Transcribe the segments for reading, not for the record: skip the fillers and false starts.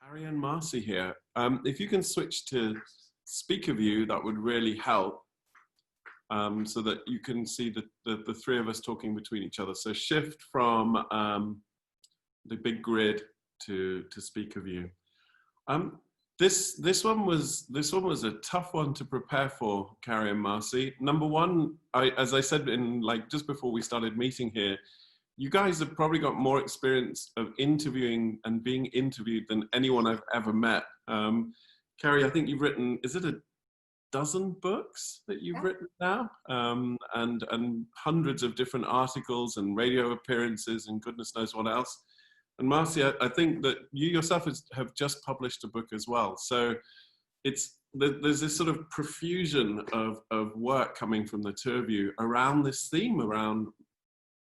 Kerry Hannon Marci here. If you can switch to speaker view, that would really help, so that you can see the three of us talking between each other. So shift from the big grid to speaker view. This one was a tough one to prepare for, Kerry and Marci. Number one, as I said just before we started meeting here, you guys have probably got more experience of interviewing and being interviewed than anyone I've ever met. Kerry, I think you've written, is it a dozen books that you've written now? And hundreds of different articles and radio appearances and goodness knows what else. And Marci, I think that you yourself have just published a book as well. So there's this sort of profusion of work coming from the two of you around this theme, around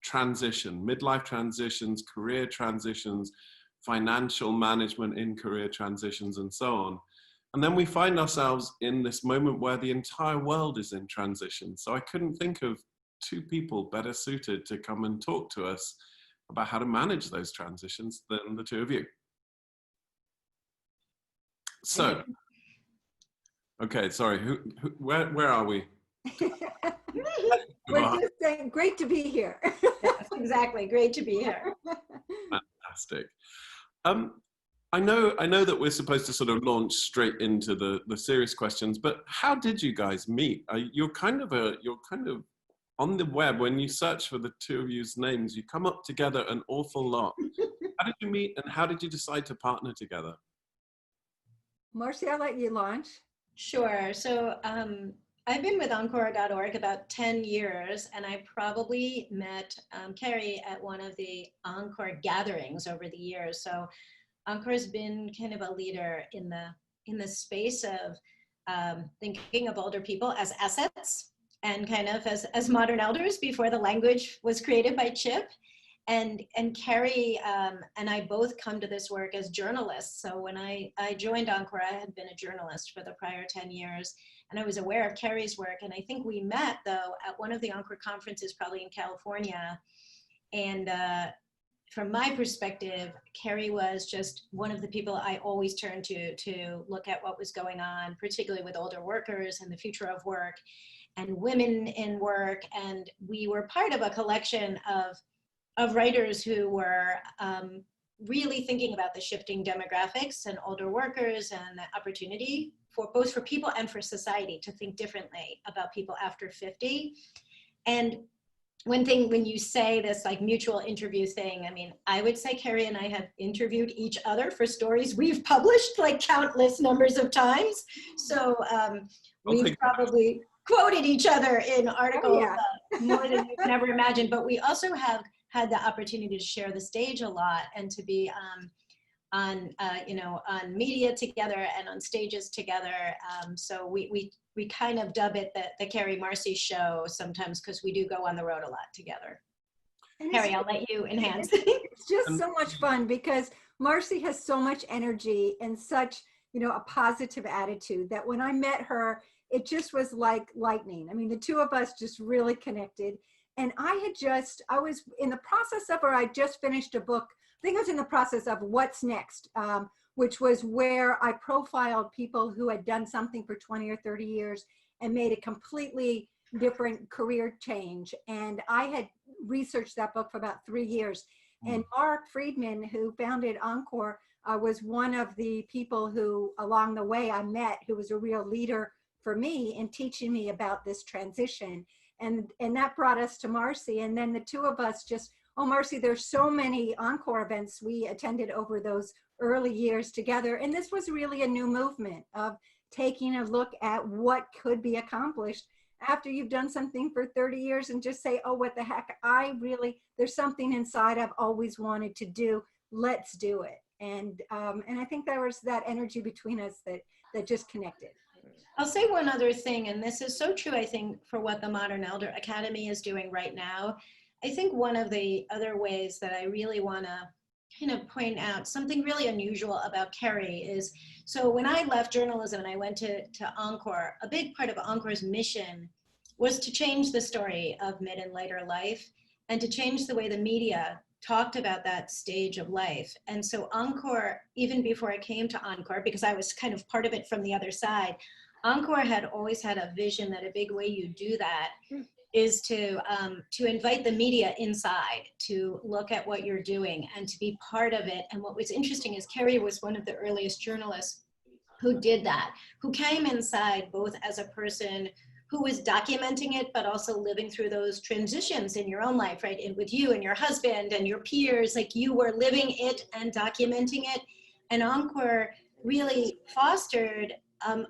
transition, midlife transitions, career transitions, financial management in career transitions, and so on. And then we find ourselves in this moment where the entire world is in transition. So I couldn't think of two people better suited to come and talk to us about how to manage those transitions than the two of you. So, okay, sorry, where are we? We're just saying, great to be here. Yes, exactly, great to be here. Fantastic. I know that we're supposed to sort of launch straight into the serious questions, but how did you guys meet? You're kind of on the web, when you search for the two of you's names, you come up together an awful lot. How did you meet and how did you decide to partner together? Marci, I'll let you launch. Sure. So I've been with Encore.org about 10 years, and I probably met Kerry at one of the Encore gatherings over the years. So Encore has been kind of a leader in the space of thinking of older people as assets and kind of as modern elders before the language was created by Chip. And Kerry and I both come to this work as journalists. So when I joined Encore, I had been a journalist for the prior 10 years, and I was aware of Kerry's work. And I think we met, though, at one of the Encore conferences, probably in California. And from my perspective, Kerry was just one of the people I always turned to look at what was going on, particularly with older workers and the future of work and women in work. And we were part of a collection of writers who were really thinking about the shifting demographics and older workers and the opportunity for both for people and for society to think differently about people after 50. And one thing, when you say this like mutual interview thing, I mean, I would say Kerry and I have interviewed each other for stories we've published like countless numbers of times. So we've probably quoted each other in articles more than we've never imagined, but we also have had the opportunity to share the stage a lot and to be on media together and on stages together. So we kind of dub it the Kerry Marci show sometimes, because we do go on the road a lot together. Kerry, I'll let you enhance. It's just so much fun because Marci has so much energy and such, a positive attitude that when I met her, it just was like lightning. I mean, the two of us just really connected. And I was in the process of, or I just finished a book, I think I was in the process of What's Next, which was where I profiled people who had done something for 20 or 30 years and made a completely different career change. And I had researched that book for about 3 years. And Mark Friedman, who founded Encore, was one of the people who along the way I met, who was a real leader for me in teaching me about this transition. And that brought us to Marci. And then the two of us just, Marci, there's so many Encore events we attended over those early years together. And this was really a new movement of taking a look at what could be accomplished after you've done something for 30 years and just say, oh, what the heck, there's something inside I've always wanted to do. Let's do it. And I think there was that energy between us that just connected. I'll say one other thing, and this is so true, I think, for what the Modern Elder Academy is doing right now. I think one of the other ways that I really want to kind of point out something really unusual about Kerry is, so when I left journalism and I went to Encore, a big part of Encore's mission was to change the story of mid and later life and to change the way the media talked about that stage of life. And so Encore, even before I came to Encore, because I was kind of part of it from the other side, Encore had always had a vision that a big way you do that is to invite the media inside, to look at what you're doing and to be part of it. And what was interesting is Kerry was one of the earliest journalists who did that, who came inside both as a person who was documenting it, but also living through those transitions in your own life, right? And with you and your husband and your peers, like you were living it and documenting it. And Encore really fostered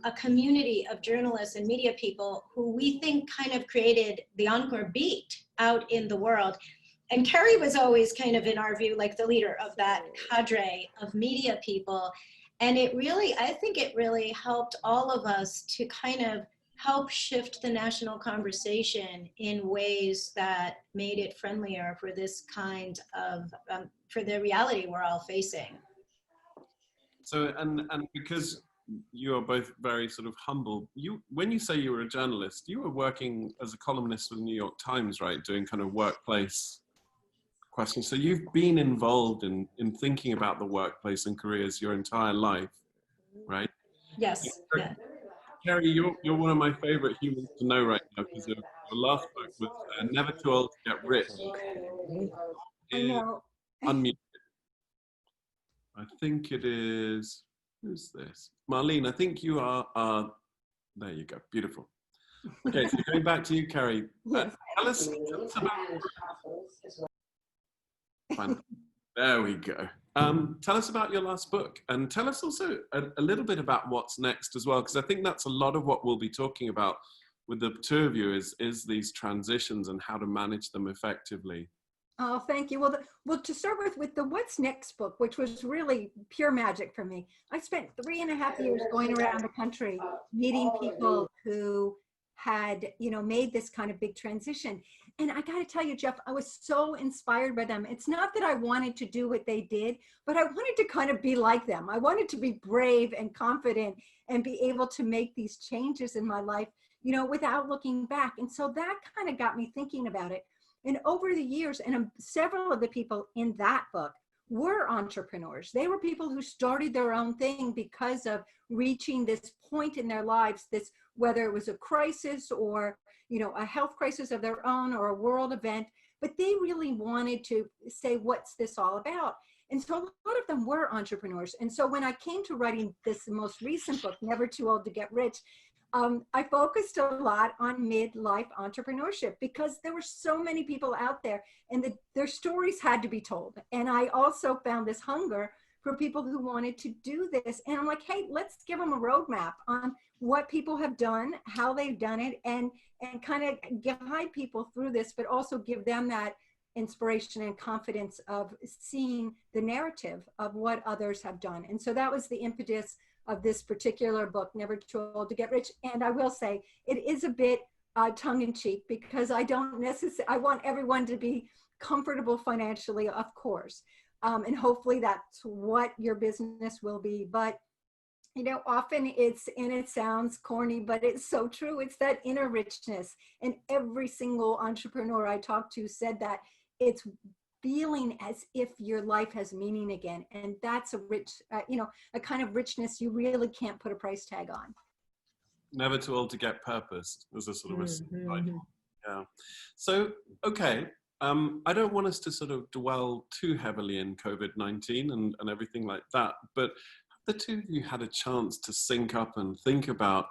a community of journalists and media people who we think kind of created the Encore beat out in the world. And Kerry was always kind of, in our view, like the leader of that cadre of media people. And it really, I think it really helped all of us to kind of help shift the national conversation in ways that made it friendlier for this kind of, for the reality we're all facing. So, and because you are both very sort of humble, when you say you were a journalist, you were working as a columnist for the New York Times, right? Doing kind of workplace questions. So you've been involved in thinking about the workplace and careers your entire life, right? Yes. Yeah. Kerry, you're one of my favorite humans to know right now, because your last book was Never Too Old to Get Rich. I know. Unmuted. I think it is, who's this? Marlene, I think you are, there you go, beautiful. Okay, so going back to you, Kerry, Yes. tell us about, there we go. Tell us about your last book, and tell us also a little bit about what's next as well, because I think that's a lot of what we'll be talking about with the two of you is these transitions and how to manage them effectively. Oh, thank you. Well, to start with the What's Next book, which was really pure magic for me. I spent 3.5 years going around the country, meeting people who had, made this kind of big transition. And I got to tell you, Jeff, I was so inspired by them. It's not that I wanted to do what they did, but I wanted to kind of be like them. I wanted to be brave and confident and be able to make these changes in my life, without looking back. And so that kind of got me thinking about it. And over the years, and several of the people in that book were entrepreneurs. They were people who started their own thing because of reaching this point in their lives, whether it was a crisis or, a health crisis of their own or a world event, but they really wanted to say, what's this all about? And so a lot of them were entrepreneurs. And so when I came to writing this most recent book, Never Too Old to Get Rich, I focused a lot on midlife entrepreneurship because there were so many people out there and their stories had to be told. And I also found this hunger for people who wanted to do this. And I'm like, hey, let's give them a roadmap on what people have done, how they've done it, and kind of guide people through this, but also give them that inspiration and confidence of seeing the narrative of what others have done. And so that was the impetus of this particular book, Never Too Old to Get Rich. And I will say it is a bit tongue-in-cheek because I want everyone to be comfortable financially, of course. And hopefully that's what your business will be. But, often it sounds corny, but it's so true. It's that inner richness. And every single entrepreneur I talked to said that it's feeling as if your life has meaning again. And that's a rich, a kind of richness you really can't put a price tag on. Never too old to get purpose. There's a sort of a title. Yeah. So, okay. I don't want us to sort of dwell too heavily in COVID-19 and everything like that, but the two of you had a chance to sync up and think about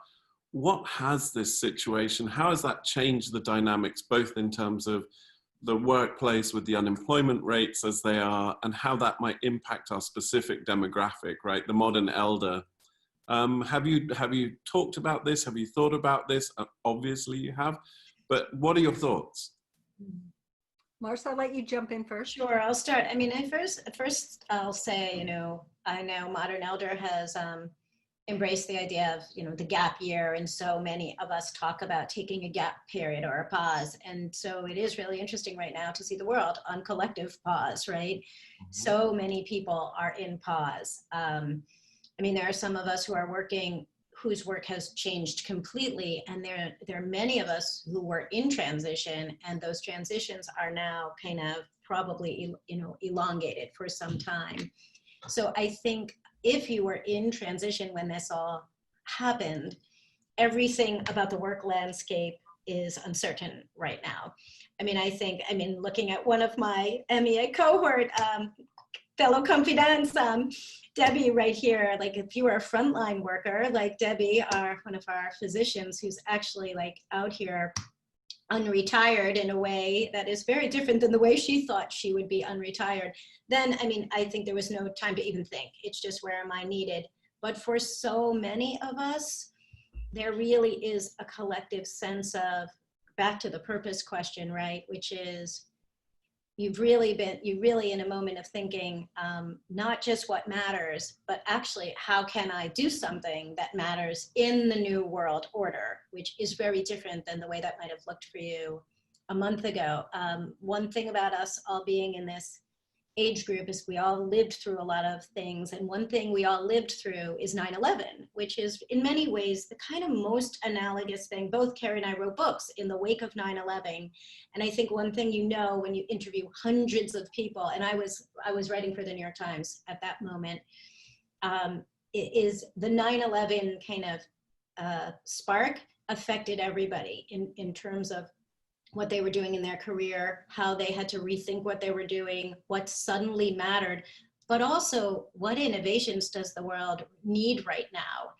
what has this situation, how has that changed the dynamics, both in terms of the workplace with the unemployment rates as they are, and how that might impact our specific demographic, right? The modern elder. Have you talked about this? Have you thought about this? Obviously you have, but what are your thoughts? Marcia, I'll let you jump in first. Sure, I'll start. I mean, first I'll say, I know modern elder has embrace the idea of, the gap year. And so many of us talk about taking a gap period or a pause. And so it is really interesting right now to see the world on collective pause, right? So many people are in pause. There are some of us who are working whose work has changed completely. And there are many of us who were in transition, and those transitions are now kind of probably, elongated for some time. So I think if you were in transition when this all happened, everything about the work landscape is uncertain right now. Looking at one of my MEA cohort fellow confidants, Debbie right here, like if you were a frontline worker, like Debbie, one of our physicians who's actually like out here unretired in a way that is very different than the way she thought she would be unretired, then, I think there was no time to even think. It's just, where am I needed? But for so many of us, there really is a collective sense of, back to the purpose question, right? Which is, you're really in a moment of thinking, not just what matters, but actually, how can I do something that matters in the new world order, which is very different than the way that might have looked for you a month ago. One thing about us all being in this age group is we all lived through a lot of things. And one thing we all lived through is 9/11, which is in many ways the kind of most analogous thing. Both Kerry and I wrote books in the wake of 9/11. And I think one thing, when you interview hundreds of people, and I was writing for the New York Times at that moment, is the 9/11 kind of spark affected everybody in terms of what they were doing in their career, how they had to rethink what they were doing, what suddenly mattered, but also what innovations does the world need right now?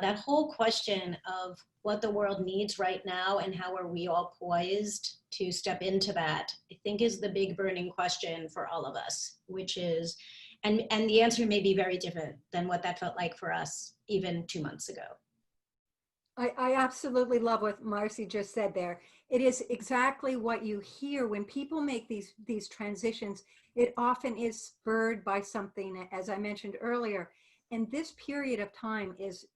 That whole question of what the world needs right now and how are we all poised to step into that, I think is the big burning question for all of us, which is, and the answer may be very different than what that felt like for us even 2 months ago. I absolutely love what Marci just said there. It is exactly what you hear when people make these transitions. It often is spurred by something, as I mentioned earlier. And this period of time is,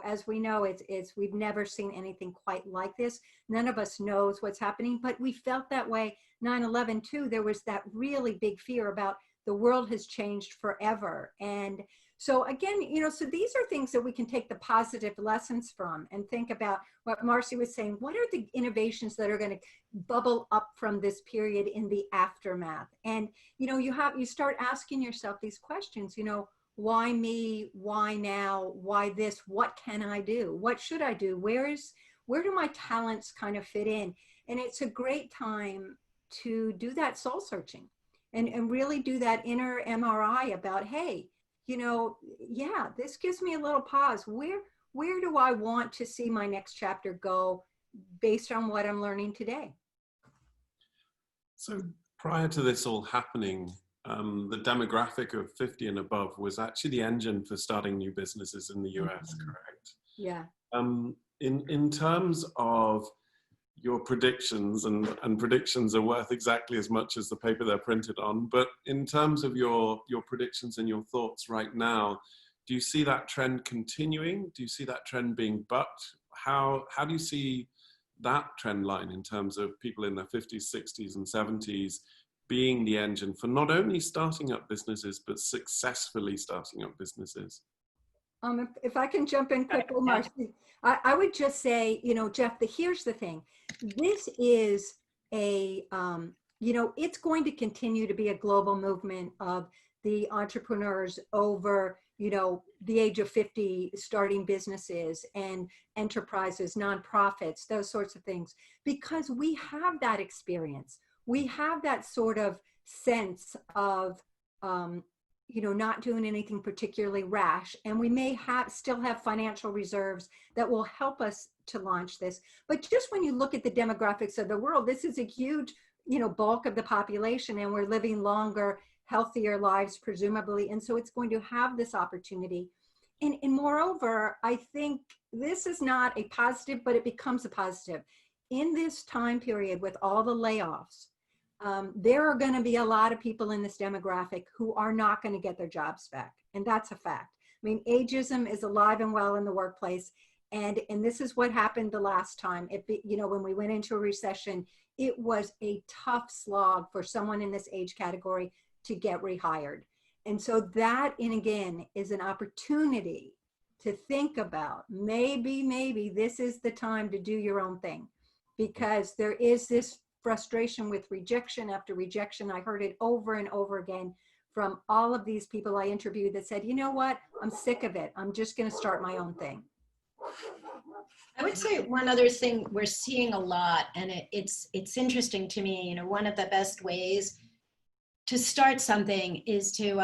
as we know, we've never seen anything quite like this. None of us knows what's happening, but we felt that way 9/11 too. There was that really big fear about the world has changed forever. And so again, so these are things that we can take the positive lessons from and think about what Marci was saying. What are the innovations that are going to bubble up from this period in the aftermath? And, you start asking yourself these questions, why me? Why now? Why this? What can I do? What should I do? Where do my talents kind of fit in? And it's a great time to do that soul searching and really do that inner MRI about, hey, this gives me a little pause. Where do I want to see my next chapter go based on what I'm learning today? So prior to this all happening, the demographic of 50 and above was actually the engine for starting new businesses in the US, correct? Yeah. In terms of your predictions, and predictions are worth exactly as much as the paper they're printed on, but in terms of your predictions and your thoughts right now, do you see that trend continuing? Do you see that trend being bucked? How do you see that trend line in terms of people in their 50s, 60s, and 70s being the engine for not only starting up businesses, but successfully starting up businesses? If I can jump in quickly, Marci, I would just say, Jeff, here's the thing. This is it's going to continue to be a global movement of the entrepreneurs over, the age of 50 starting businesses and enterprises, nonprofits, those sorts of things, because we have that experience. We have that sort of sense of, not doing anything particularly rash. And we may still have financial reserves that will help us to launch this. But just when you look at the demographics of the world, this is a huge, bulk of the population, and we're living longer, healthier lives, presumably. And so it's going to have this opportunity. And moreover, I think this is not a positive, but it becomes a positive. In this time period with all the layoffs, there are going to be a lot of people in this demographic who are not going to get their jobs back. And that's a fact. I mean, ageism is alive and well in the workplace. And this is what happened the last time. When we went into a recession, it was a tough slog for someone in this age category to get rehired. And so that, and again, is an opportunity to think about maybe this is the time to do your own thing, because there is this frustration with rejection after rejection. I heard it over and over again from all of these people I interviewed that said, you know what, I'm sick of it. I'm just going to start my own thing. I would say one other thing we're seeing a lot, and it's interesting to me, you know, one of the best ways to start something is to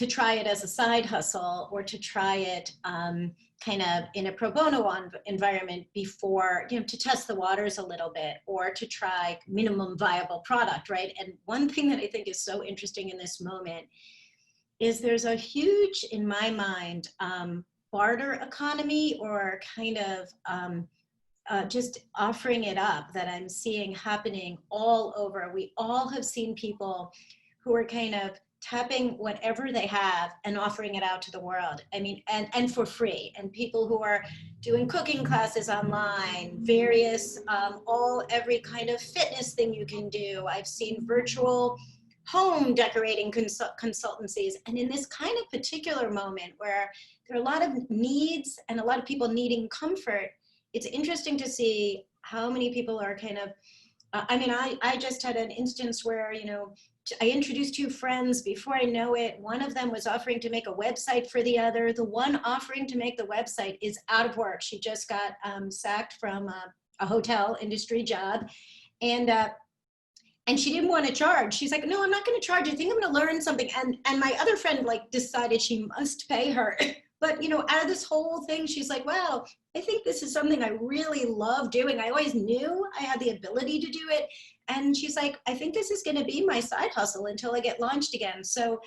try it as a side hustle, or to try it kind of in a pro bono environment before, you know, to test the waters a little bit, or to try minimum viable product, right? And one thing that I think is so interesting in this moment is there's a huge, in my mind, barter economy, or kind of just offering it up, that I'm seeing happening all over. We all have seen people who are kind of tapping whatever they have and offering it out to the world. I mean, and for free. And people who are doing cooking classes online, various, every kind of fitness thing you can do. I've seen virtual home decorating consultancies. And in this kind of particular moment where there are a lot of needs and a lot of people needing comfort, it's interesting to see how many people are kind of, I mean, I just had an instance where, you know, I introduced two friends. Before I know it, one of them was offering to make a website for the other. The one offering to make the website is out of work. She just got sacked from a hotel industry job. And she didn't want to charge. She's like, no, I'm not going to charge. I think I'm going to learn something. And my other friend like decided she must pay her. But, you know, out of this whole thing, she's like, wow, I think this is something I really love doing. I always knew I had the ability to do it. And she's like, I think this is going to be my side hustle until I get launched again. So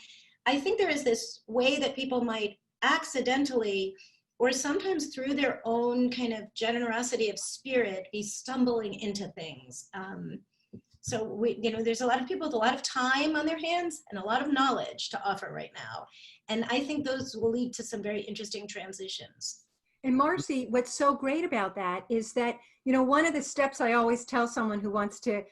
I think there is this way that people might accidentally, or sometimes through their own kind of generosity of spirit, be stumbling into things. So we, you know, there's a lot of people with a lot of time on their hands and a lot of knowledge to offer right now. And I think those will lead to some very interesting transitions. And Marci, what's so great about that is that, you know, one of the steps I always tell someone who wants to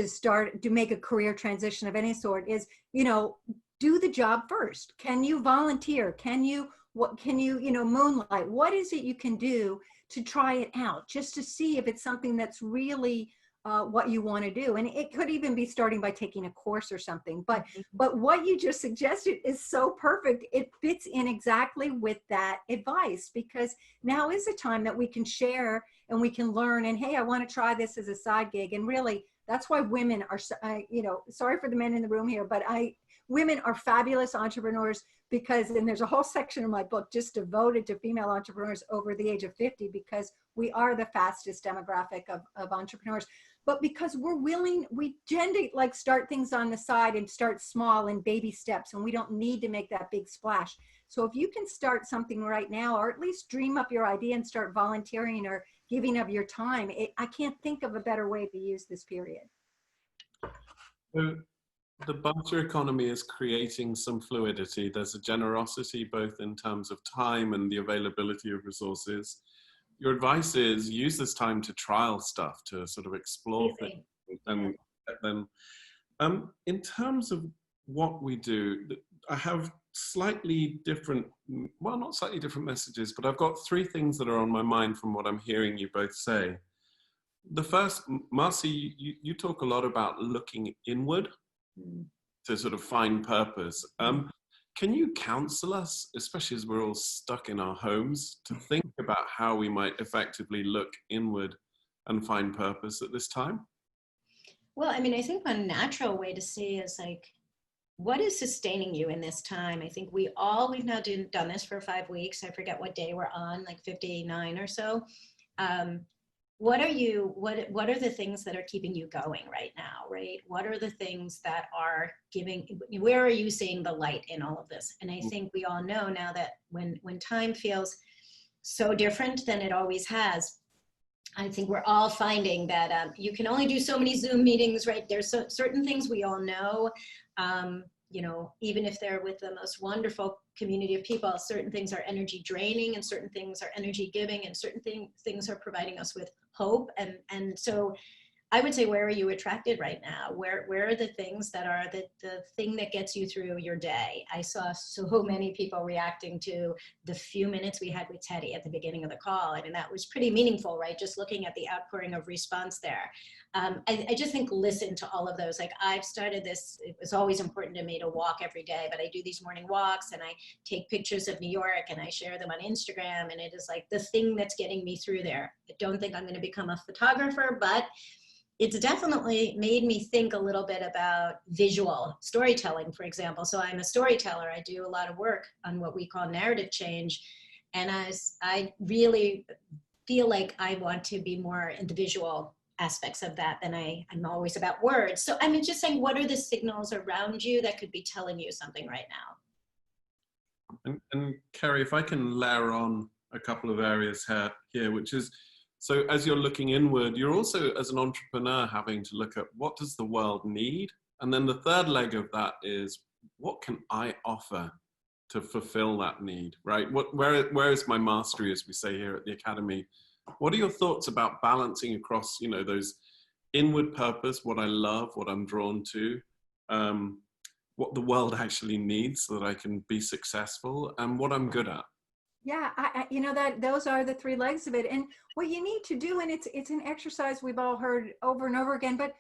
start to make a career transition of any sort is, you know, do the job first. Can you volunteer? Can you, you know, moonlight? What is it you can do to try it out, just to see if it's something that's really what you want to do? And it could even be starting by taking a course or something. But what you just suggested is so perfect. It fits in exactly with that advice, because now is the time that we can share and we can learn. And hey, I want to try this as a side gig. And really, that's why women are, you know, sorry for the men in the room here, but women are fabulous entrepreneurs, because, and there's a whole section in my book just devoted to female entrepreneurs over the age of 50, because we are the fastest demographic of entrepreneurs. But because we're willing, we tend to like start things on the side and start small in baby steps, and we don't need to make that big splash. So if you can start something right now, or at least dream up your idea and start volunteering or giving of your time, I can't think of a better way to use this period. So the barter economy is creating some fluidity. There's a generosity both in terms of time and the availability of resources. Your advice is use this time to trial stuff, to sort of explore things. And then in terms of what we do, I have slightly different, well, not slightly different messages, but I've got three things that are on my mind from what I'm hearing you both say. The first, Marci, you talk a lot about looking inward to sort of find purpose. Can you counsel us, especially as we're all stuck in our homes, to think about how we might effectively look inward and find purpose at this time? Well, I mean, I think one natural way to see is like, what is sustaining you in this time? I think we've now done this for 5 weeks. I forget what day we're on, like 59 or so. What are the things that are keeping you going right now, right? What are the things that are where are you seeing the light in all of this? And I think we all know now that when time feels so different than it always has, I think we're all finding that you can only do so many Zoom meetings, right? There's certain things we all know, you know, even if they're with the most wonderful community of people, certain things are energy draining and certain things are energy giving, and certain things are providing us with hope. And so I would say, where are you attracted right now? Where are the things that are the thing that gets you through your day? I saw so many people reacting to the few minutes we had with Teddy at the beginning of the call. I mean, that was pretty meaningful, right? Just looking at the outpouring of response there. I just think listen to all of those. Like, I've started this, it was always important to me to walk every day, but I do these morning walks and I take pictures of New York and I share them on Instagram. And it is like the thing that's getting me through there. I don't think I'm going to become a photographer, but it's definitely made me think a little bit about visual storytelling, for example. So I'm a storyteller. I do a lot of work on what we call narrative change. And I really feel like I want to be more in the visual aspects of that than I'm always about words. So I'm just saying, what are the signals around you that could be telling you something right now? And Kerry, if I can layer on a couple of areas here, which is, so as you're looking inward, you're also, as an entrepreneur, having to look at what does the world need? And then the third leg of that is, what can I offer to fulfill that need, right? Where is my mastery, as we say here at the Academy? What are your thoughts about balancing across, you know, those inward purpose, what I love, what I'm drawn to, what the world actually needs so that I can be successful, and what I'm good at? Yeah, you know, that those are the three legs of it. And what you need to do, and it's an exercise we've all heard over and over again, but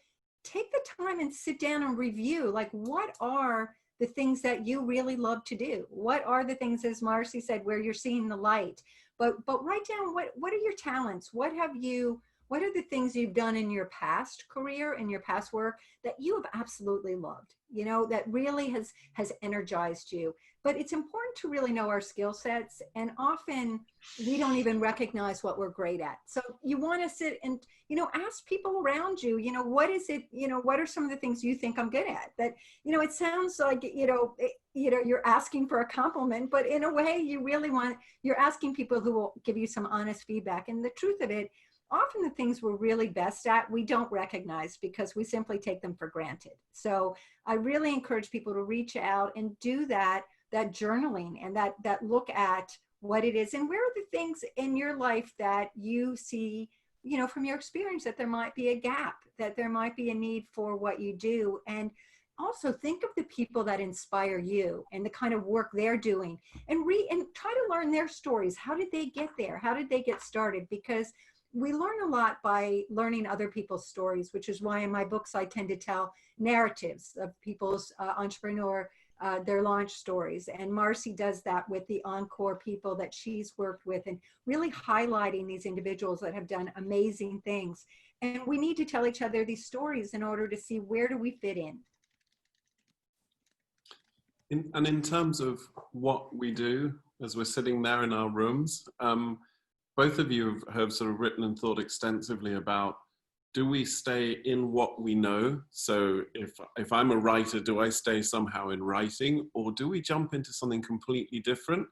take the time and sit down and review, like, what are the things that you really love to do? What are the things, as Marci said, where you're seeing the light? But write down what are your talents? What are the things you've done in your past career, in your past work, that you have absolutely loved, you know, that really has energized you. But it's important to really know our skill sets, and often we don't even recognize what we're great at. So you want to sit and, you know, ask people around you, you know, what is it, you know, what are some of the things you think I'm good at? That, you know, it sounds like, you know, you're asking for a compliment, but in a way you're asking people who will give you some honest feedback. And the truth of it, often the things we're really best at, we don't recognize because we simply take them for granted. So I really encourage people to reach out and do that journaling, and that look at what it is, and where are the things in your life that you see, you know, from your experience, that there might be a gap, that there might be a need for what you do. And also think of the people that inspire you and the kind of work they're doing, and try to learn their stories. How did they get there? How did they get started? Because we learn a lot by learning other people's stories, which is why in my books I tend to tell narratives of people's their launch stories. And Marci does that with the Encore people that she's worked with, and really highlighting these individuals that have done amazing things. And we need to tell each other these stories in order to see, where do we fit in? And in terms of what we do as we're sitting there in our rooms, both of you have sort of written and thought extensively about, do we stay in what we know? So if I'm a writer, do I stay somehow in writing, or do we jump into something completely different?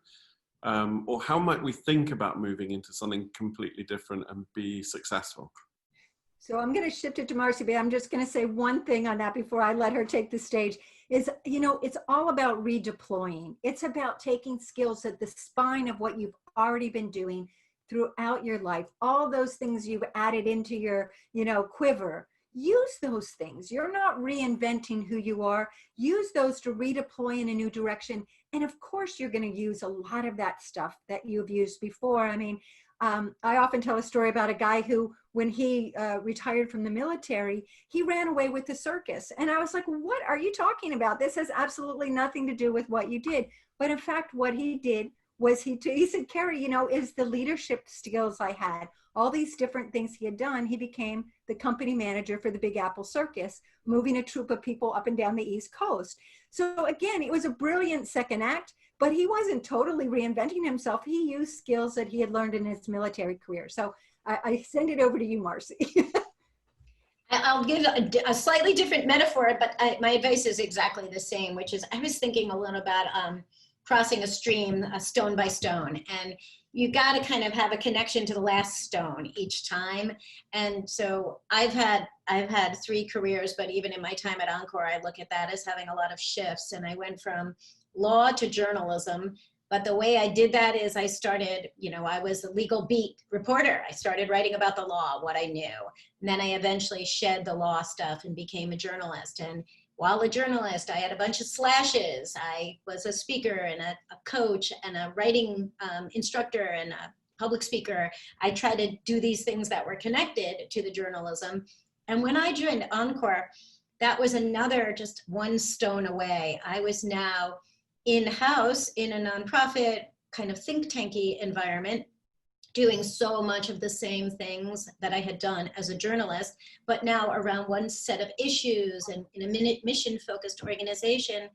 Or how might we think about moving into something completely different and be successful? So I'm going to shift it to Marci, but I'm just going to say one thing on that before I let her take the stage. Is, you know, it's all about redeploying. It's about taking skills at the spine of what you've already been doing throughout your life, all those things you've added into your, you know, quiver. Use those things. You're not reinventing who you are. Use those to redeploy in a new direction. And of course, you're going to use a lot of that stuff that you've used before. I mean, I often tell a story about a guy who, when he retired from the military, he ran away with the circus. And I was like, what are you talking about? This has absolutely nothing to do with what you did. But in fact, what he did was he said, Kerry, you know, is the leadership skills I had, all these different things he had done. He became the company manager for the Big Apple Circus, moving a troupe of people up and down the East Coast. So again, it was a brilliant second act, but he wasn't totally reinventing himself. He used skills that he had learned in his military career. So I send it over to you, Marci. I'll give a slightly different metaphor, but my advice is exactly the same, which is, I was thinking a little about crossing a stream, stone by stone, and you got to kind of have a connection to the last stone each time. And so I've had 3 careers, but even in my time at Encore, I look at that as having a lot of shifts. And I went from law to journalism, But the way I did that is I started, I was a legal beat reporter. I started writing about the law, what I knew. And then I eventually shed the law stuff and became a journalist. And while a journalist, I had a bunch of slashes. I was a speaker and a coach and a writing instructor and a public speaker. I tried to do these things that were connected to the journalism. And when I joined Encore, that was another just one stone away. I was now in-house in a nonprofit kind of think tanky environment, doing so much of the same things that I had done as a journalist, but now around one set of issues and in a mission-focused organization.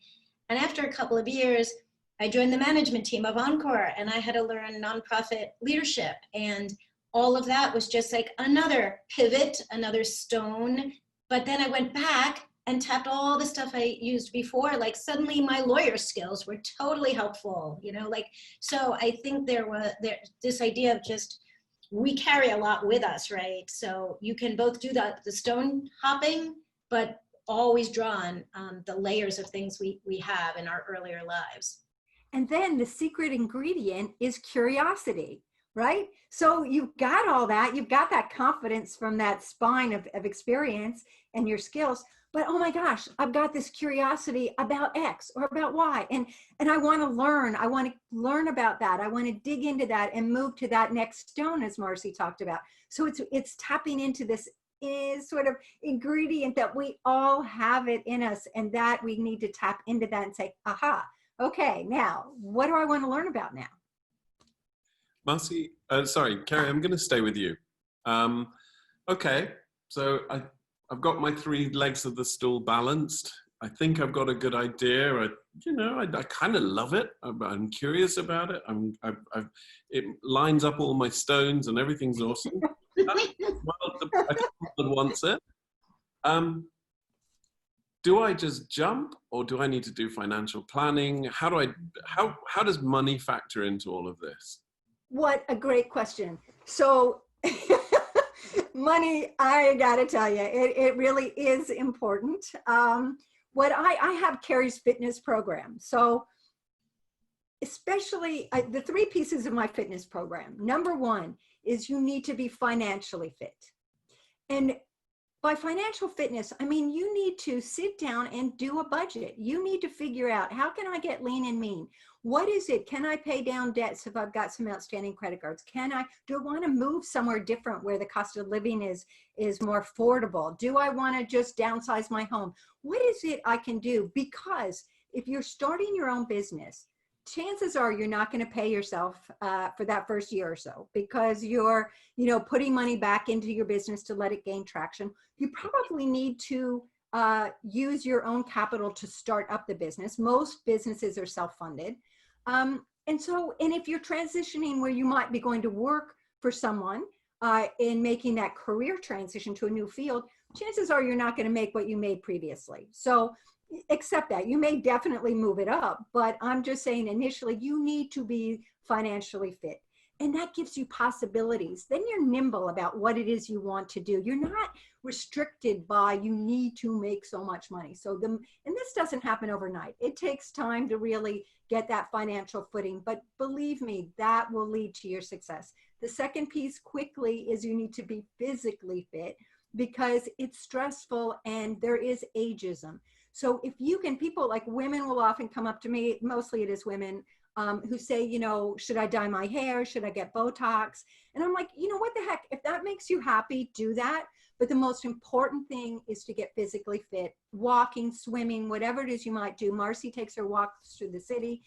And after a couple of years, I joined the management team of Encore, and I had to learn nonprofit leadership. And all of that was just like another pivot, another stone. But then I went back and tapped all the stuff I used before. Like suddenly my lawyer skills were totally helpful, so I think there this idea of just, we carry a lot with us, right? So you can both do the stone hopping, but always draw on the layers of things we have in our earlier lives. And then the secret ingredient is curiosity, right? So you've got all that, you've got that confidence from that spine of experience and your skills, but oh my gosh, I've got this curiosity about X or about Y, and I want to learn. I want to learn about that. I want to dig into that and move to that next stone, as Marci talked about. So it's tapping into this is sort of ingredient that we all have it in us, and that we need to tap into that and say, aha, okay, now what do I want to learn about now? Marci, sorry, Kerry, I'm going to stay with you. Okay, so I've got my three legs of the stool balanced. I think I've got a good idea. I kind of love it. I'm curious about it. It lines up all my stones and everything's awesome. Well, I think God wants it. Do I just jump, or do I need to do financial planning? How does money factor into all of this? What a great question. So money, I gotta tell you, it really is important. What I have Kerry's fitness program. So especially the three pieces of my fitness program. Number one is you need to be financially fit. And by financial fitness, I mean, you need to sit down and do a budget. You need to figure out, how can I get lean and mean? What is it? Can I pay down debts if I've got some outstanding credit cards? Do I want to move somewhere different where the cost of living is more affordable? Do I want to just downsize my home? What is it I can do? Because if you're starting your own business, chances are you're not going to pay yourself for that first year or so, because you're, putting money back into your business to let it gain traction. You probably need to use your own capital to start up the business. Most businesses are self-funded. And if you're transitioning where you might be going to work for someone in making that career transition to a new field, chances are you're not going to make what you made previously. So accept that. You may definitely move it up, but I'm just saying initially you need to be financially fit. And that gives you possibilities. Then you're nimble about what it is you want to do. You're not restricted by, you need to make so much money. And this doesn't happen overnight. It takes time to really get that financial footing, but believe me, that will lead to your success. The second piece quickly is you need to be physically fit, because it's stressful and there is ageism. So if you can, people like women will often come up to me, mostly it is women, who say, should I dye my hair? Should I get Botox? And I'm like, what the heck? If that makes you happy, do that. But the most important thing is to get physically fit, walking, swimming, whatever it is you might do. Marci takes her walks through the city.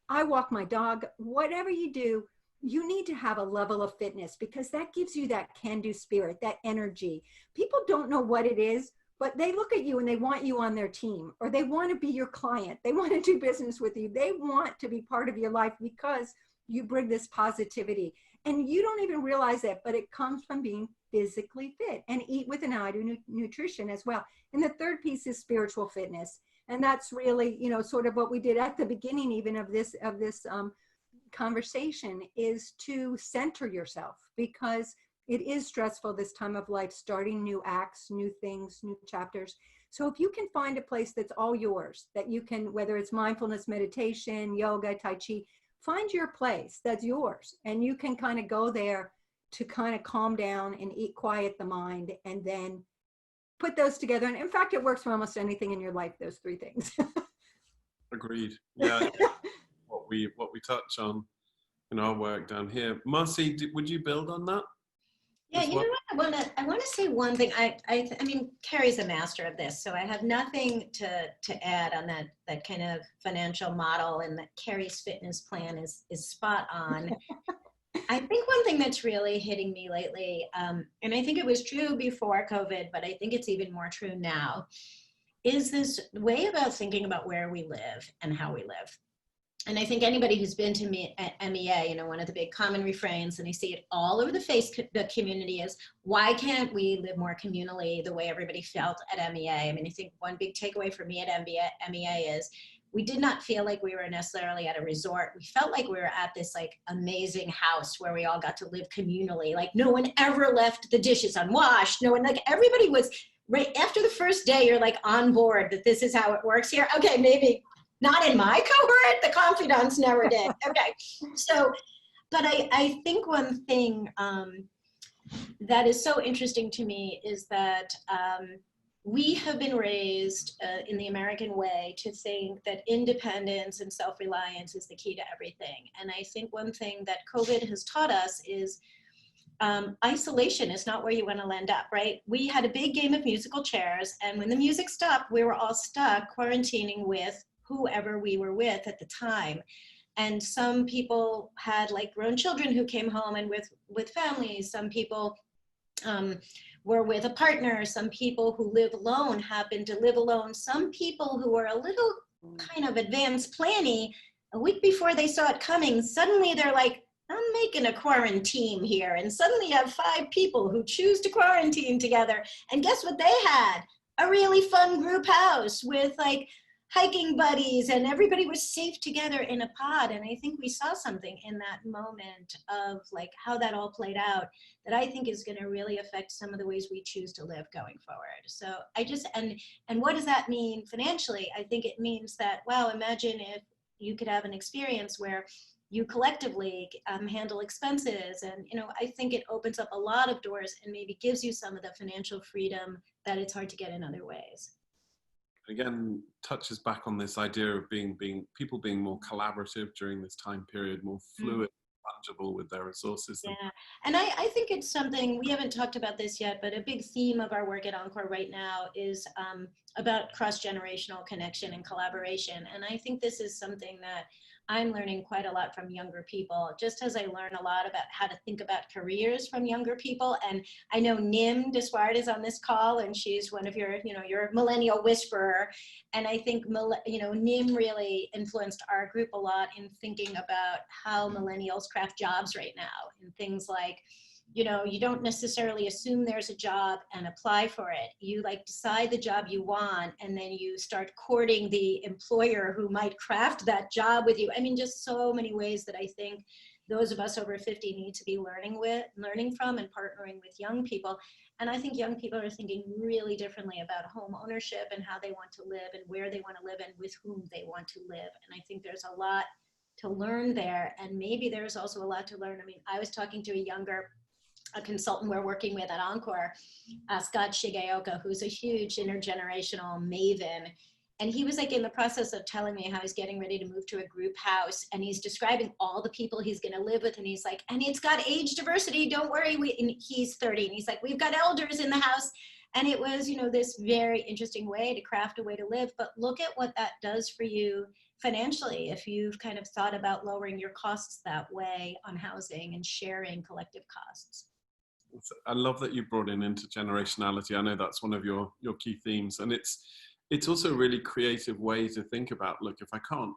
I walk my dog. Whatever you do, you need to have a level of fitness, because that gives you that can-do spirit, that energy. People don't know what it is, but they look at you and they want you on their team, or they want to be your client. They want to do business with you. They want to be part of your life because you bring this positivity. And you don't even realize that, but it comes from being physically fit, and eat with an eye to nutrition as well. And the third piece is spiritual fitness. And that's really, sort of what we did at the beginning even of this conversation, is to center yourself, because it is stressful this time of life, starting new acts, new things, new chapters. So if you can find a place that's all yours, that you can, whether it's mindfulness, meditation, yoga, Tai Chi, find your place that's yours, and you can kind of go there to kind of calm down and quiet the mind, and then put those together. And in fact, it works for almost anything in your life, those three things. Agreed. Yeah. what we touch on in our work down here. Marci, would you build on that? Yeah, you know what? I want to say one thing. I mean, Kerry's a master of this, so I have nothing to add on that kind of financial model, and that Kerry's fitness plan is spot on. I think one thing that's really hitting me lately, and I think it was true before COVID, but I think it's even more true now, is this way about thinking about where we live and how we live. And I think anybody who's been to MEA, you know, one of the big common refrains, and I see it all over the community, is why can't we live more communally the way everybody felt at MEA? I mean, I think one big takeaway for me at MEA is we did not feel like we were necessarily at a resort. We felt like we were at this like amazing house where we all got to live communally. Like no one ever left the dishes unwashed. No one, like everybody was, right after the first day, you're like on board that this is how it works here. Okay, maybe not in my cohort, the confidants never did. Okay, so, but I think one thing that is so interesting to me is that we have been raised in the American way to think that independence and self-reliance is the key to everything. And I think one thing that COVID has taught us is isolation is not where you want to end up, right? We had a big game of musical chairs, and when the music stopped, we were all stuck quarantining with whoever we were with at the time. And some people had like grown children who came home and with families. Some people were with a partner. Some people who live alone happened to live alone. Some people who were a little kind of advanced planning, a week before they saw it coming, suddenly they're like, I'm making a quarantine here. And suddenly you have 5 people who choose to quarantine together. And guess what they had? A really fun group house with like hiking buddies, and everybody was safe together in a pod. And I think we saw something in that moment of like how that all played out that I think is going to really affect some of the ways we choose to live going forward. So I just, and what does that mean financially? I think it means that, wow, imagine if you could have an experience where you collectively handle expenses. And, you know, I think it opens up a lot of doors and maybe gives you some of the financial freedom that it's hard to get in other ways. Again, touches back on this idea of people being more collaborative during this time period, more fluid, fungible with their resources. Yeah, and I think it's something, we haven't talked about this yet, but a big theme of our work at Encore right now is about cross-generational connection and collaboration. And I think this is something that I'm learning quite a lot from younger people, just as I learn a lot about how to think about careers from younger people. And I know Nim Desward is on this call, and she's one of your, you know, your millennial whisperer. And I think, you know, Nim really influenced our group a lot in thinking about how millennials craft jobs right now, and things like, you know, you don't necessarily assume there's a job and apply for it. You like decide the job you want, and then you start courting the employer who might craft that job with you. I mean, just so many ways that I think those of us over 50 need to be learning from and partnering with young people. And I think young people are thinking really differently about home ownership and how they want to live and where they want to live and with whom they want to live. And I think there's a lot to learn there. And maybe there's also a lot to learn. I mean, I was talking to a consultant we're working with at Encore, Scott Shigeoka, who's a huge intergenerational maven. And he was like in the process of telling me how he's getting ready to move to a group house, and he's describing all the people he's going to live with. And he's like, and it's got age diversity. Don't worry. And he's 30. And he's like, we've got elders in the house. And it was, you know, this very interesting way to craft a way to live. But look at what that does for you financially, if you've kind of thought about lowering your costs that way on housing and sharing collective costs. I love that you brought in intergenerationality. I know that's one of your key themes, and it's also a really creative way to think about, look, if I can't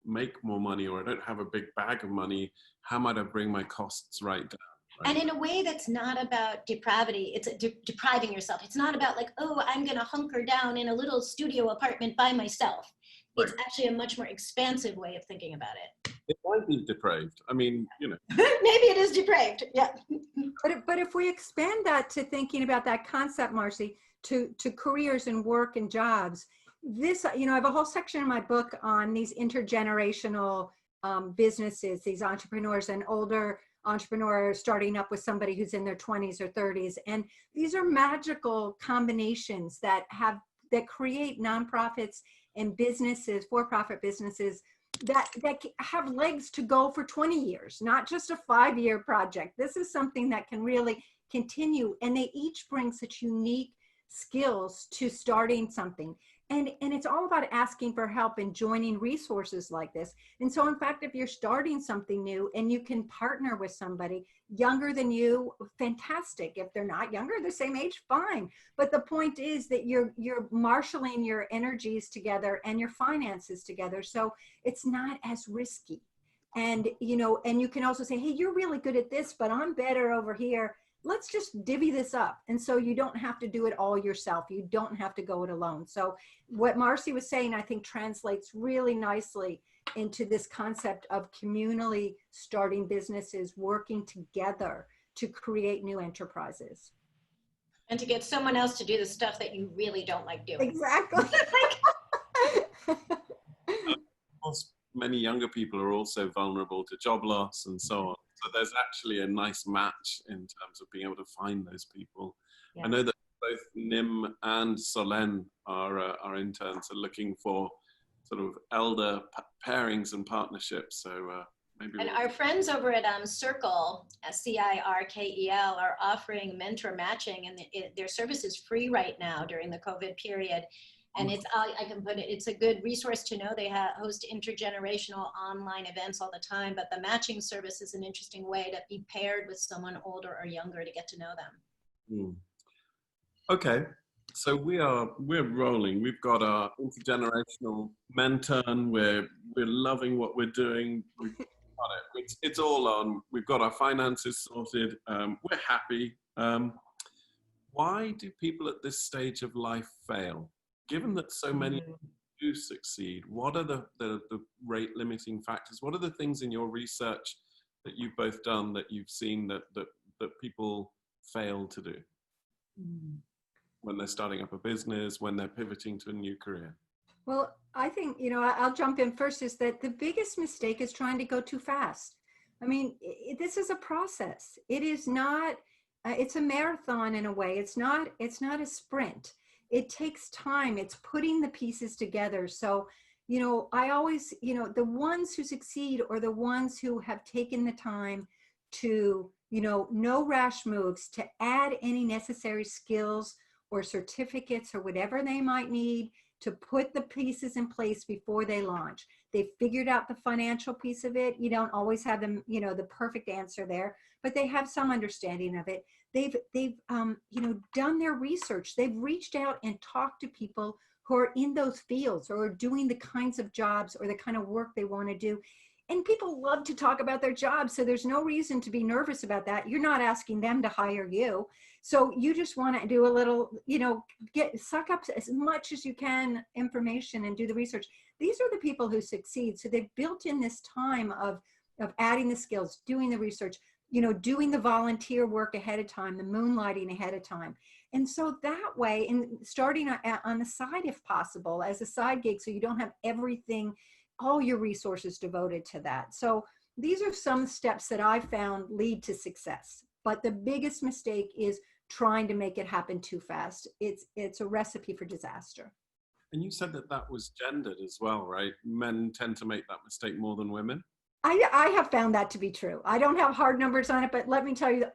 make more money or I don't have a big bag of money, how might I bring my costs right down? Right? And in a way that's not about depravity, it's depriving yourself. It's not about like, oh, I'm going to hunker down in a little studio apartment by myself. Right. It's actually a much more expansive way of thinking about it. It might be depraved. I mean, you know. Maybe it is depraved, yeah. But if we expand that to thinking about that concept, Marci, to careers and work and jobs, this, you know, I have a whole section in my book on these intergenerational businesses, these entrepreneurs, an older entrepreneur starting up with somebody who's in their 20s or 30s. And these are magical combinations that create nonprofits and businesses, for-profit businesses that have legs to go for 20 years, not just a 5-year project. This is something that can really continue, and they each bring such unique skills to starting something. And it's all about asking for help and joining resources like this. And so in fact, if you're starting something new and you can partner with somebody younger than you, fantastic. If they're not younger, the same age, fine. But the point is that you're marshaling your energies together and your finances together. So it's not as risky. And, you know, and you can also say, hey, you're really good at this, but I'm better over here. Let's just divvy this up. And so you don't have to do it all yourself. You don't have to go it alone. So what Marci was saying, I think translates really nicely into this concept of communally starting businesses, working together to create new enterprises. And to get someone else to do the stuff that you really don't like doing. Exactly. Many younger people are also vulnerable to job loss and so on. So there's actually a nice match in terms of being able to find those people. Yeah. I know that both Nim and Solène, our interns, are looking for sort of elder pairings and partnerships. So maybe. And our friends over at Circle, CIRKEL, are offering mentor matching, and their service is free right now during the COVID period. And it's, I can put it, it's a good resource to know. They host intergenerational online events all the time, but the matching service is an interesting way to be paired with someone older or younger to get to know them. Okay, so we're rolling. We've got our intergenerational mentor. We're loving what we're doing. We've got it. It's all on. We've got our finances sorted. We're happy. Why do people at this stage of life fail? Given that so many do succeed, what are the rate limiting factors? What are the things in your research that you've both done that you've seen that people fail to do when they're starting up a business, when they're pivoting to a new career? Well, I think, you know, I'll jump in first, is that the biggest mistake is trying to go too fast. I mean, this is a process. It is not, it's a marathon in a way. It's not a sprint. It takes time. It's putting the pieces together. So, you know, I always, you know, the ones who succeed are the ones who have taken the time to, you know, no rash moves, to add any necessary skills or certificates or whatever they might need to put the pieces in place before they launch. They've figured out the financial piece of it. You don't always have them, you know, the perfect answer there, but they have some understanding of it. They've you know, done their research. They've reached out and talked to people who are in those fields or are doing the kinds of jobs or the kind of work they want to do. And people love to talk about their jobs, so there's no reason to be nervous about that. You're not asking them to hire you. So you just want to do a little, you know, suck up as much as you can information and do the research. These are the people who succeed. So they've built in this time of adding the skills, doing the research, you know, doing the volunteer work ahead of time, the moonlighting ahead of time. And so that way, and starting on the side, if possible, as a side gig, so you don't have everything, all your resources devoted to that. So these are some steps that I found lead to success. But the biggest mistake is trying to make it happen too fast. It's a recipe for disaster. And you said that was gendered as well, right? Men tend to make that mistake more than women. I have found that to be true. I don't have hard numbers on it, but let me tell you,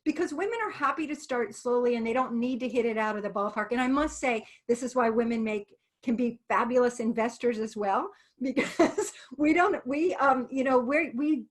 because women are happy to start slowly and they don't need to hit it out of the ballpark. And I must say, this is why women can be fabulous investors as well, because we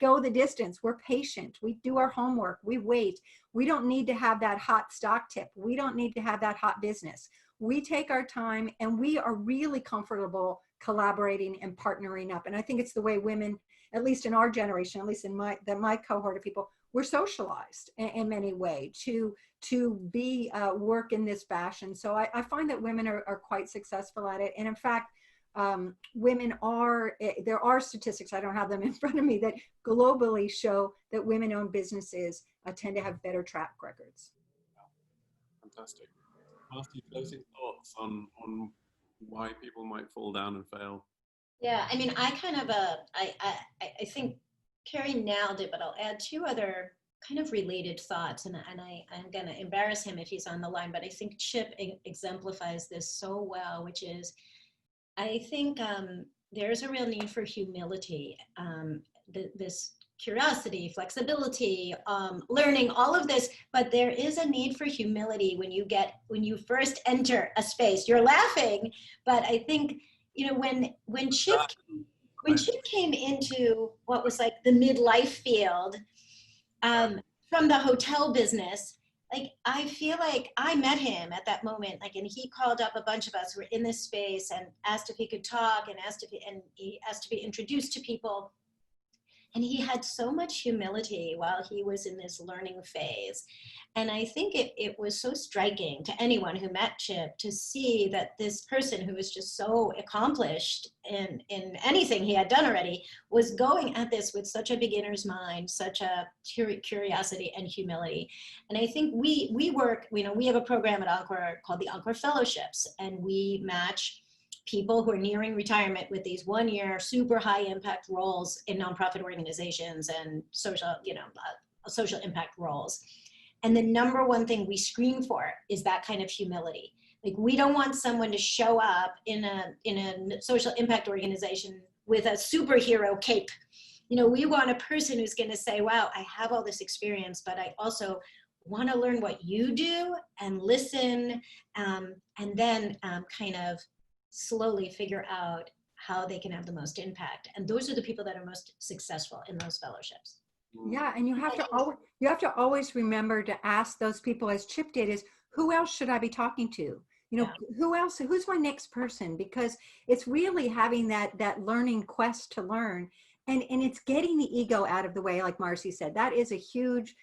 go the distance. We're patient. We do our homework. We wait. We don't need to have that hot stock tip. We don't need to have that hot business. We take our time and we are really comfortable collaborating and partnering up. And I think it's the way women, at least in our generation, at least in my cohort of people, we're socialized in many ways to be work in this fashion. So I find that women are quite successful at it. And in fact, women there are statistics, I don't have them in front of me, that globally show that women-owned businesses tend to have better track records. Fantastic. Marci, closing thoughts on why people might fall down and fail? Yeah, I mean, I kind of, I think Kerry nailed it, but I'll add two other kind of related thoughts, and I'm going to embarrass him if he's on the line, but I think Chip exemplifies this so well, which is, I think there's a real need for humility, this curiosity, flexibility, learning, all of this, but there is a need for humility when you first enter a space. You're laughing, but I think, you know, when Chip came into what was like the midlife field, from the hotel business, like I feel like I met him at that moment, like, and he called up a bunch of us who were in this space and asked if he could talk, and he asked to be introduced to people. And he had so much humility while he was in this learning phase. And I think it was so striking to anyone who met Chip to see that this person who was just so accomplished in anything he had done already was going at this with such a beginner's mind, such a curiosity and humility. And I think we work, you know, we have a program at Encore called the Encore Fellowships, and we match people who are nearing retirement with these 1-year super high impact roles in nonprofit organizations and social, you know, social impact roles. And the number one thing we screen for is that kind of humility. Like, we don't want someone to show up in a social impact organization with a superhero cape. You know, we want a person who's going to say, wow, I have all this experience, but I also want to learn what you do and listen, and then kind of slowly figure out how they can have the most impact. And those are the people that are most successful in those fellowships. Yeah, and you have to always remember to ask those people, as Chip did, is who else should I be talking to? You know, who else, who's my next person? Because it's really having that learning quest to learn, and it's getting the ego out of the way, like Marci said. That is a huge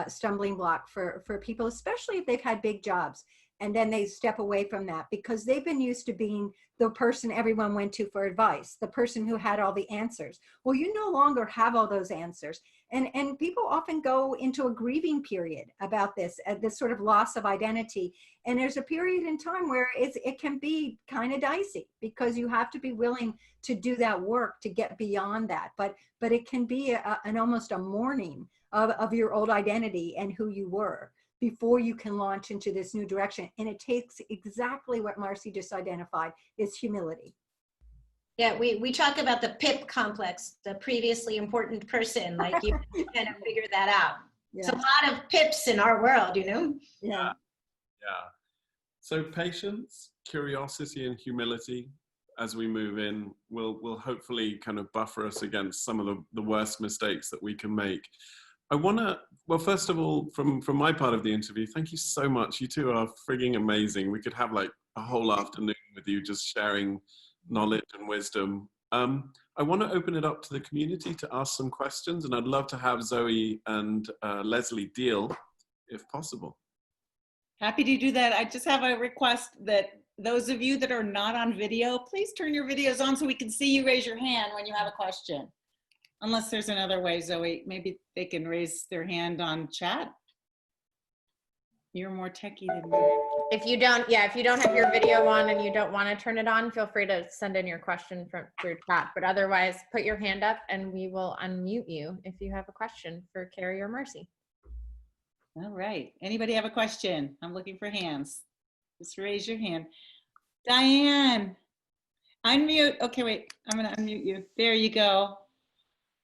stumbling block for people, especially if they've had big jobs. And then they step away from that because they've been used to being the person everyone went to for advice, the person who had all the answers. Well, you no longer have all those answers. And people often go into a grieving period about this sort of loss of identity. And there's a period in time where it can be kind of dicey because you have to be willing to do that work to get beyond that. But it can be an almost a mourning of your old identity and who you were before you can launch into this new direction. And it takes exactly what Marci just identified, is humility. Yeah, we talk about the PIP complex, the previously important person, like you kind of figure that out. Yeah. It's a lot of PIPs in our world, you know? Yeah. Yeah. So patience, curiosity, and humility as we move in will hopefully kind of buffer us against some of the worst mistakes that we can make. I want to, well, first of all, from my part of the interview, thank you so much. You two are frigging amazing. We could have like a whole afternoon with you just sharing knowledge and wisdom. I want to open it up to the community to ask some questions, and I'd love to have Zoe and Leslie deal, if possible. Happy to do that. I just have a request that those of you that are not on video, please turn your videos on so we can see you raise your hand when you have a question. Unless there's another way, Zoe, maybe they can raise their hand on chat. You're more techie than me. If you don't have your video on and you don't want to turn it on, feel free to send in your question through chat. But otherwise, put your hand up and we will unmute you if you have a question for Kerry or Marci. All right. Anybody have a question? I'm looking for hands. Just raise your hand. Diane, unmute. Okay, wait. I'm going to unmute you. There you go.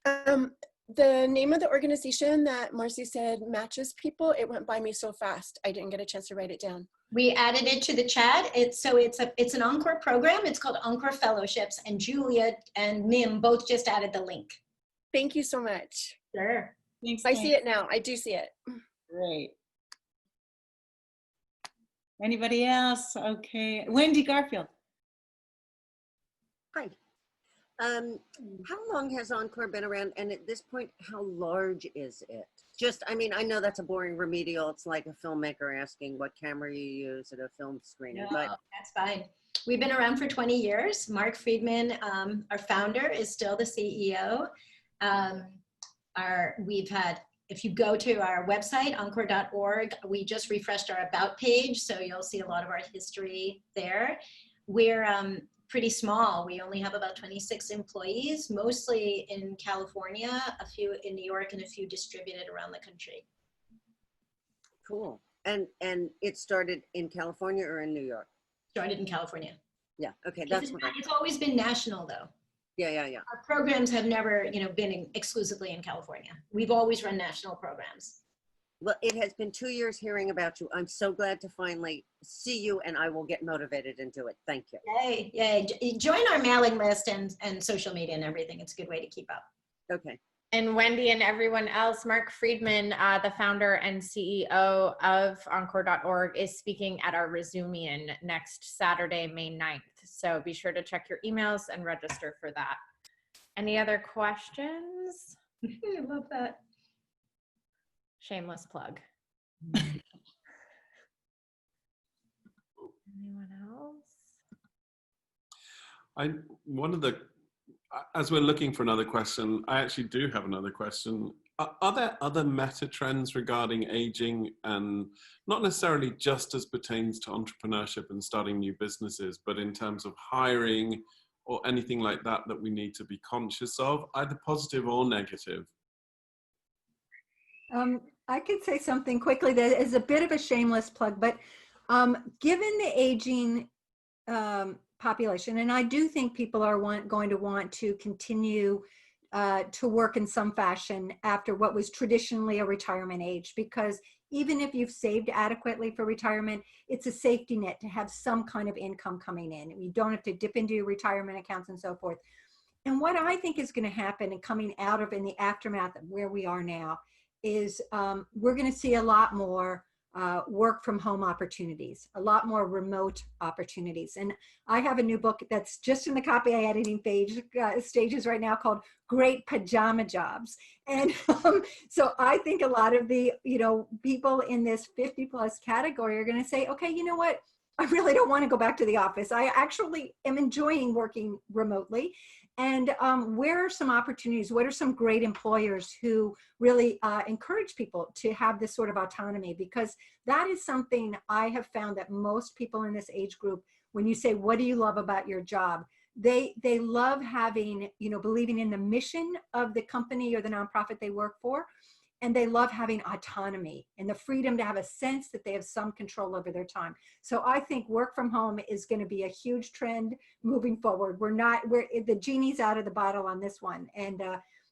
The name of the organization that Marci said matches people, it went by me so fast I didn't get a chance to write it down. We added it to the chat. It's an Encore program. It's called Encore Fellowships, and Julia and Mim both just added the link. Thank you so much. Sure. Thanks, I see it now. I do see it. Great. Anybody else? Okay. Wendy Garfield. Hi. How long has Encore been around? And at this point, how large is it? Just, I mean, I know that's a boring remedial. It's like a filmmaker asking what camera you use at a film screening. No, but that's fine. We've been around for 20 years. Mark Friedman, our founder, is still the CEO. If you go to our website, encore.org, we just refreshed our About page, so you'll see a lot of our history there. We're pretty small. We only have about 26 employees, mostly in California, a few in New York, and a few distributed around the country. Cool. And it started in California or in New York? Started in California. Yeah. Okay. That's It's always been national, though. Yeah. Our programs have never, been exclusively in California. We've always run national programs. Well, it has been 2 years hearing about you. I'm so glad to finally see you, and I will get motivated and do it. Thank you. Yay. Join our mailing list and social media and everything. It's a good way to keep up. Okay. And Wendy and everyone else, Mark Friedman, the founder and CEO of Encore.org, is speaking at our Resumian next Saturday, May 9th. So be sure to check your emails and register for that. Any other questions? I love that. Shameless plug. Anyone else? As we're looking for another question, I actually do have another question. Are there other meta trends regarding aging, and not necessarily just as pertains to entrepreneurship and starting new businesses, but in terms of hiring or anything like that that we need to be conscious of, either positive or negative? I could say something quickly that is a bit of a shameless plug, but given the aging population, and I do think people are going to want to continue to work in some fashion after what was traditionally a retirement age, because even if you've saved adequately for retirement, it's a safety net to have some kind of income coming in. You don't have to dip into your retirement accounts and so forth. And what I think is going to happen and coming out of in the aftermath of where we are now is we're going to see a lot more work from home opportunities, a lot more remote opportunities. And I have a new book that's just in the copy editing stages right now called Great Pajama Jobs. And so I think a lot of the, people in this 50+ category are going to say, okay, you know what? I really don't want to go back to the office. I actually am enjoying working remotely. And where are some opportunities? What are some great employers who really encourage people to have this sort of autonomy? Because that is something I have found that most people in this age group, when you say, what do you love about your job? They love having, believing in the mission of the company or the nonprofit they work for. And they love having autonomy and the freedom to have a sense that they have some control over their time. So I think work from home is going to be a huge trend moving forward. The genie's out of the bottle on this one. And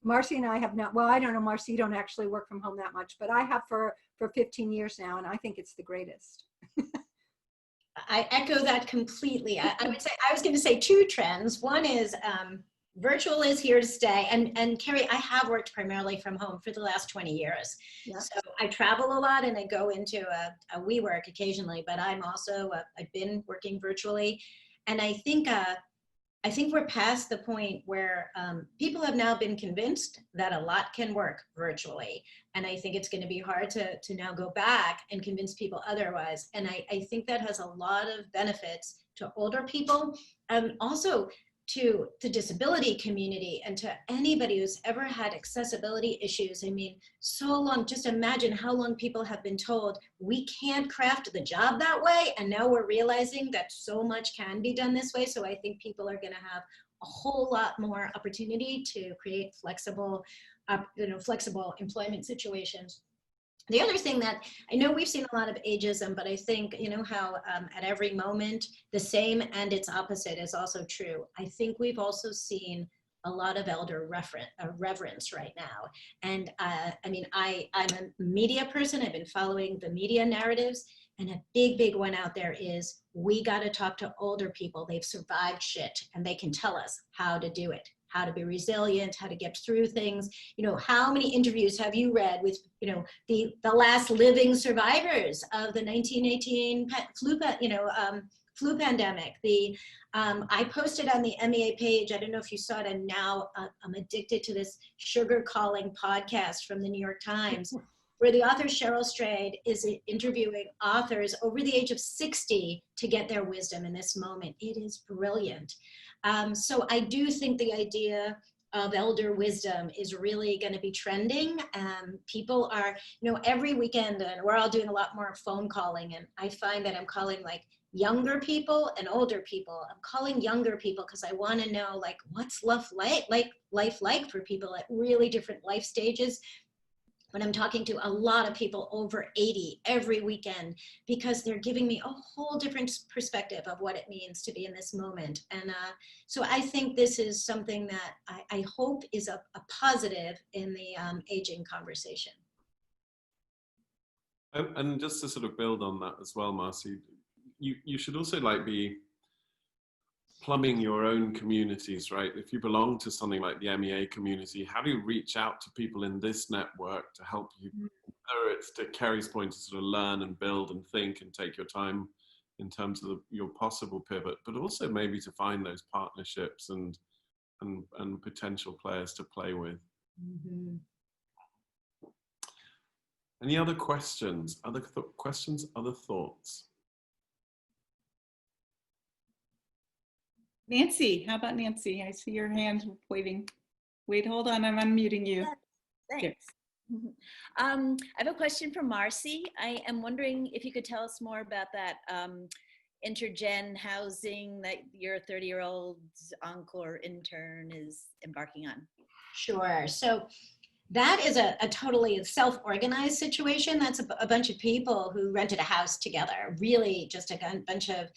Marci and I have not, well, I don't know, Marci, you don't actually work from home that much, but I have for 15 years now, and I think it's the greatest. I echo that completely. I was going to say two trends. One is virtual is here to stay. And Kerry, I have worked primarily from home for the last 20 years. Yep. So I travel a lot and I go into a WeWork occasionally, but I'm also, I've been working virtually. And I think we're past the point where people have now been convinced that a lot can work virtually. And I think it's going to be hard to now go back and convince people otherwise. And I think that has a lot of benefits to older people and also to the disability community and to anybody who's ever had accessibility issues. I mean, so long, just imagine how long people have been told we can't craft the job that way. And now we're realizing that so much can be done this way. So I think people are going to have a whole lot more opportunity to create flexible employment situations. The other thing that I know we've seen a lot of ageism, but I think, how at every moment, the same and its opposite is also true. I think we've also seen a lot of elder reverence right now. And I'm a media person. I've been following the media narratives. And a big one out there is we got to talk to older people. They've survived shit and they can tell us how to do it, how to be resilient, how to get through things. How many interviews have you read with, the last living survivors of the 1918 flu pandemic? I posted on the MEA page, I don't know if you saw it, and now I'm addicted to this sugar calling podcast from the New York Times, where the author Cheryl Strayed is interviewing authors over the age of 60 to get their wisdom in this moment. It is brilliant. So I do think the idea of elder wisdom is really going to be trending. People are, every weekend, and we're all doing a lot more phone calling, and I find that I'm calling like younger people and older people. I'm calling younger people because I want to know, like, what's life like for people at really different life stages. But I'm talking to a lot of people over 80 every weekend because they're giving me a whole different perspective of what it means to be in this moment. And so I think this is something that I hope is a positive in the aging conversation. And just to sort of build on that as well, Marci, you should also like be plumbing your own communities, right? If you belong to something like the MEA community, how do you reach out to people in this network to help you, whether it's to Kerry's point, to sort of learn and build and think and take your time in terms of your possible pivot, but also maybe to find those partnerships and potential players to play with. Mm-hmm. Any other questions? Other questions? Other thoughts? Nancy, how about Nancy? I see your hand waving. Wait, hold on, I'm unmuting you. Yes, thanks. I have a question for Marci. I am wondering if you could tell us more about that Intergen Housing that your 30-year-old Encore intern is embarking on. Sure. So that is a totally self-organized situation. That's a bunch of people who rented a house together, really just a bunch of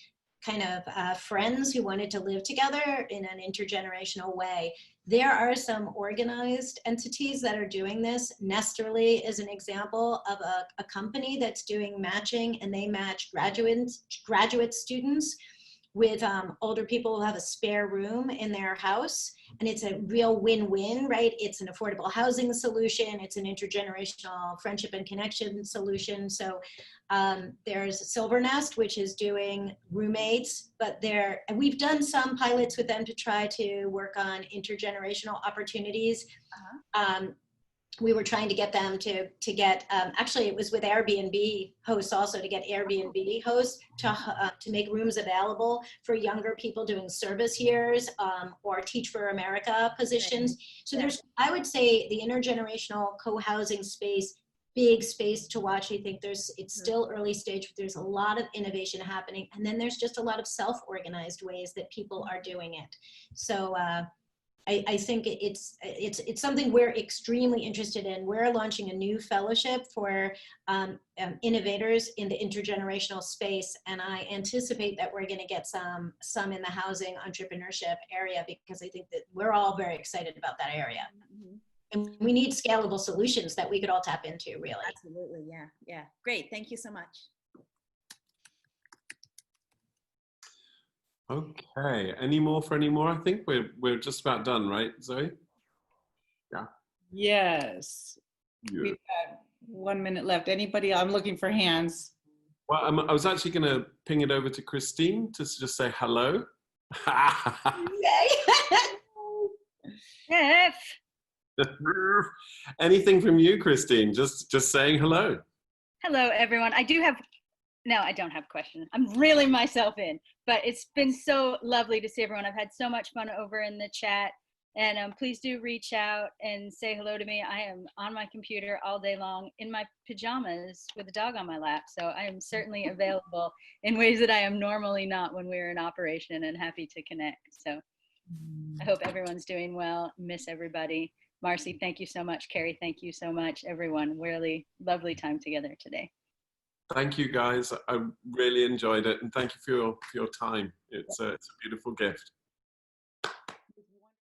kind of friends who wanted to live together in an intergenerational way. There are some organized entities that are doing this. Nesterly is an example of a company that's doing matching, and they match graduate students with older people who have a spare room in their house. And it's a real win-win, right? It's an affordable housing solution. It's an intergenerational friendship and connection solution. So there's Silver Nest, which is doing roommates, but we've done some pilots with them to try to work on intergenerational opportunities. We were trying to get them to get, actually it was with Airbnb hosts also, to get Airbnb hosts to make rooms available for younger people doing service years or Teach for America positions. So there's, I would say, the intergenerational co-housing space, big space to watch. I think it's still early stage, but there's a lot of innovation happening. And then there's just a lot of self-organized ways that people are doing it. So I think it's something we're extremely interested in. We're launching a new fellowship for innovators in the intergenerational space, and I anticipate that we're going to get some in the housing entrepreneurship area, because I think that we're all very excited about that area. And we need scalable solutions that we could all tap into, really. Absolutely, yeah. Great, thank you so much. Okay, any more for any more? I think we're just about done, right, Zoe? Yeah. Yes. Yeah. We've got 1 minute left. Anybody? I'm looking for hands. Well, I was actually going to ping it over to Christine to just say hello. Jeff. Anything from you, Christine? Just saying hello. Hello, everyone. No, I don't have questions. I'm reeling myself in, but it's been so lovely to see everyone. I've had so much fun over in the chat, and please do reach out and say hello to me. I am on my computer all day long in my pajamas with a dog on my lap, so I am certainly available in ways that I am normally not when we're in operation, and happy to connect. So I hope everyone's doing well. Miss everybody. Marci, thank you so much. Kerry, thank you so much. Everyone, really lovely time together today. Thank you, guys. I really enjoyed it, and thank you for your time. It's a beautiful gift.